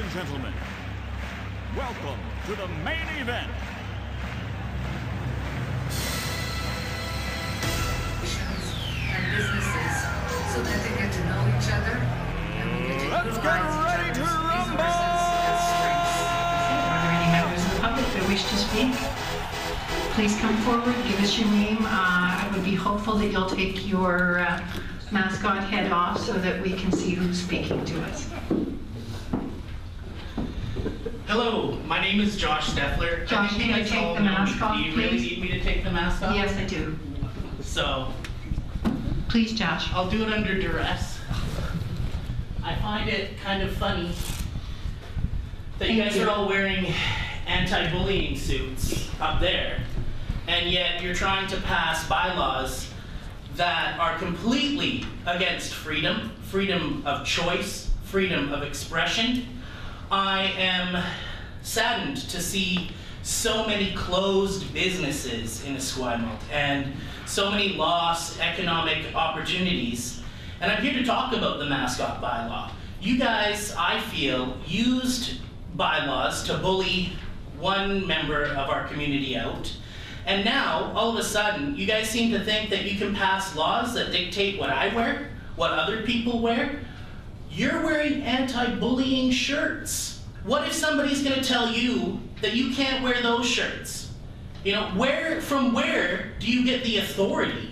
and gentlemen, welcome to the main event. And businesses so that they get to know each other and we get to Let's get ready to rumble! Are there any members of the public that wish to speak? Please come forward, give us your name. I would be hopeful that you'll take your mascot head off so that we can see who's speaking to us. Hello, my name is Josh Steffler. Josh, can you take the mask off, please? Do you really need me to take the mask off? Yes, I do. So, Please, Josh. I'll do it under duress. I find it kind of funny that you guys are all wearing anti-bullying suits up there, and yet you're trying to pass bylaws that are completely against freedom, freedom of choice, freedom of expression. I am saddened to see so many closed businesses in Esquimalt and so many lost economic opportunities. And I'm here to talk about the mascot bylaw. You guys, I feel, used bylaws to bully one member of our community out. And now, all of a sudden, you guys seem to think that you can pass laws that dictate what I wear, what other people wear. You're wearing anti-bullying shirts. What if somebody's gonna tell you that you can't wear those shirts? You know, from where do you get the authority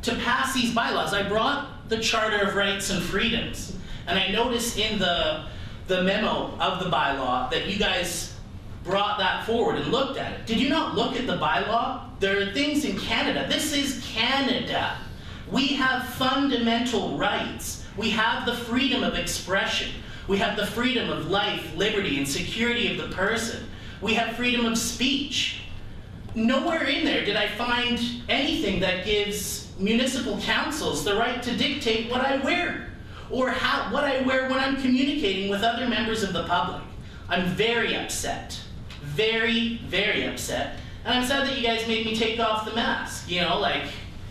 to pass these bylaws? I brought the Charter of Rights and Freedoms, and I noticed in the memo of the bylaw that you guys brought that forward and looked at it. Did you not look at the bylaw? There are things in Canada. This is Canada. We have fundamental rights. We have the freedom of expression. We have the freedom of life, liberty, and security of the person. We have freedom of speech. Nowhere in there did I find anything that gives municipal councils the right to dictate what I wear or what I wear when I'm communicating with other members of the public. I'm very upset. Very, very upset. And I'm sad that you guys made me take off the mask. You know, like,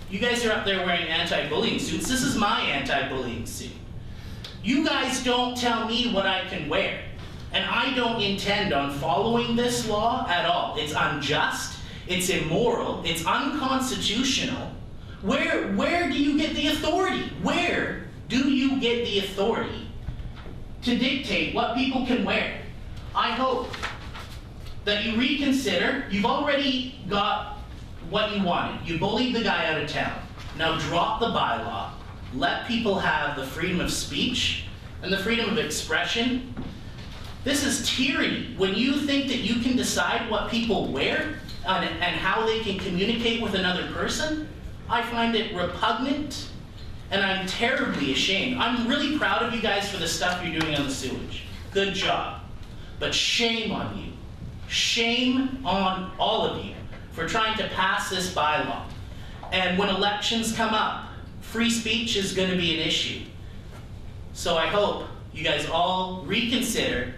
you guys are up there wearing anti-bullying suits. This is my anti-bullying suit. You guys don't tell me what I can wear. And I don't intend on following this law at all. It's unjust, it's immoral, it's unconstitutional. Where do you get the authority? Where do you get the authority to dictate what people can wear? I hope that you reconsider. You've already got what you wanted. You bullied the guy out of town. Now drop the bylaw. Let people have the freedom of speech and the freedom of expression. This is tyranny. When you think that you can decide what people wear and how they can communicate with another person, I find it repugnant and I'm terribly ashamed. I'm really proud of you guys for the stuff you're doing on the sewage. Good job. But shame on you. Shame on all of you for trying to pass this bylaw. And when elections come up, free speech is going to be an issue. So I hope you guys all reconsider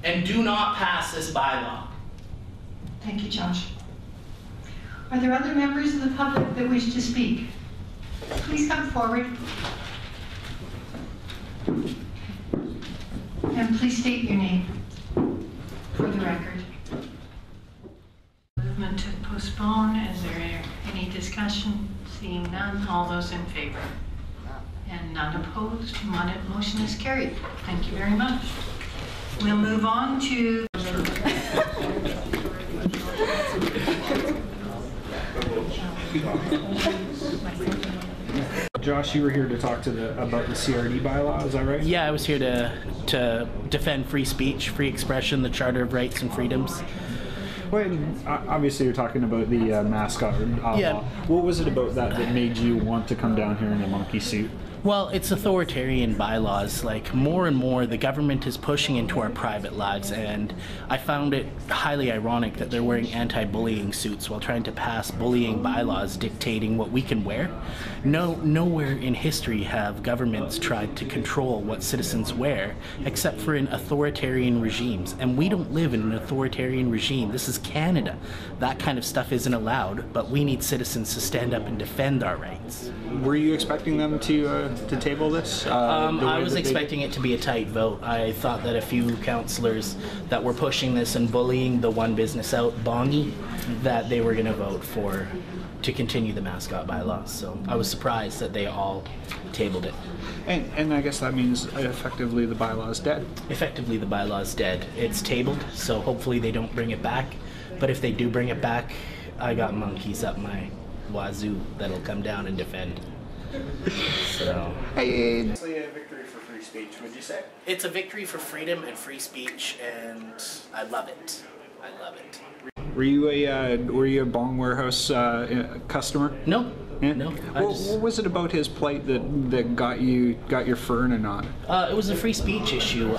and do not pass this bylaw. Thank you, Josh. Are there other members of the public that wish to speak? Please come forward. And please state your name for the record. Movement to postpone. Is there any discussion? Seeing none, all those in favor? And none opposed. Motion is carried. Thank you very much. We'll move on to Josh, you were here to talk about the CRD bylaw, is that right? Yeah, I was here to defend free speech, free expression, the Charter of Rights and Freedoms. Well, obviously you're talking about the mascot Yeah. law. What was it about that made you want to come down here in a monkey suit? Well, it's authoritarian bylaws. Like, more and more, the government is pushing into our private lives, and I found it highly ironic that they're wearing anti-bullying suits while trying to pass bullying bylaws dictating what we can wear. Nowhere in history have governments tried to control what citizens wear, except for in authoritarian regimes. And we don't live in an authoritarian regime. This is Canada. That kind of stuff isn't allowed, but we need citizens to stand up and defend our rights. Were you expecting them to to table this? I was expecting it to be a tight vote. I thought that a few councillors that were pushing this and bullying the one business out, Bongi, that they were going to vote for to continue the mascot bylaws. So I was surprised that they all tabled it. And I guess that means effectively the bylaw is dead. Effectively, the bylaw's dead. It's tabled, so hopefully they don't bring it back. But if they do bring it back, I got monkeys up my wazoo that'll come down and defend. So. Hey. It's a victory for free speech, would you say? It's a victory for freedom and free speech, and I love it. I love it. Were you a Bong Warehouse customer? No. Yeah? No. What was it about his plight that got your fur in a knot? It was a free speech issue.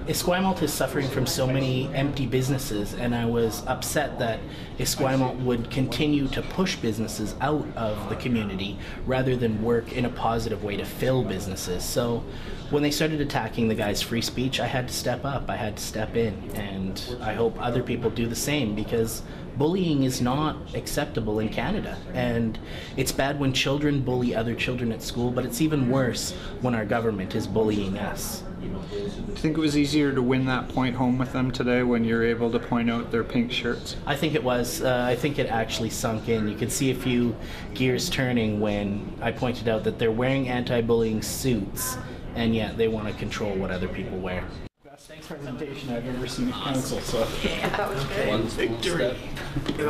Esquimalt is suffering from so many empty businesses, and I was upset that Esquimalt would continue to push businesses out of the community rather than work in a positive way to fill businesses. So when they started attacking the guy's free speech, I had to step up. I had to step in, and I hope other people do the same, because bullying is not acceptable in Canada, and it's bad when children bully other children at school, but it's even worse when our government is bullying us. Do you think it was easier to win that point home with them today when you're able to point out their pink shirts? I think it was. I think it actually sunk in. You could see a few gears turning when I pointed out that they're wearing anti-bullying suits, and yet they want to control what other people wear. Best presentation I've ever seen at council, so. That was great. Victory.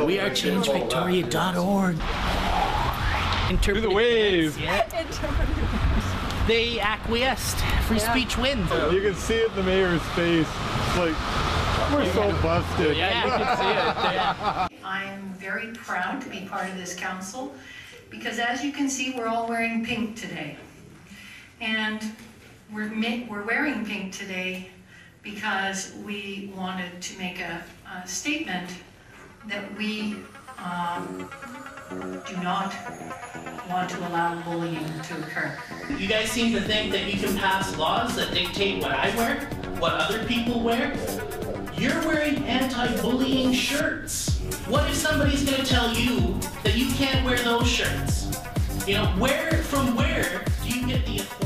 We are changevictoria.org. Do the wave! They acquiesced. Free speech wins. You can see it in the mayor's face. It's like, we're so busted. Yeah, you can see it. Yeah. I am very proud to be part of this council because, as you can see, we're all wearing pink today. And we're wearing pink today because we wanted to make a statement that we do not want to allow bullying to occur. You guys seem to think that you can pass laws that dictate what I wear, what other people wear. You're wearing anti-bullying shirts. What if somebody's going to tell you that you can't wear those shirts? You know, from where do you get the authority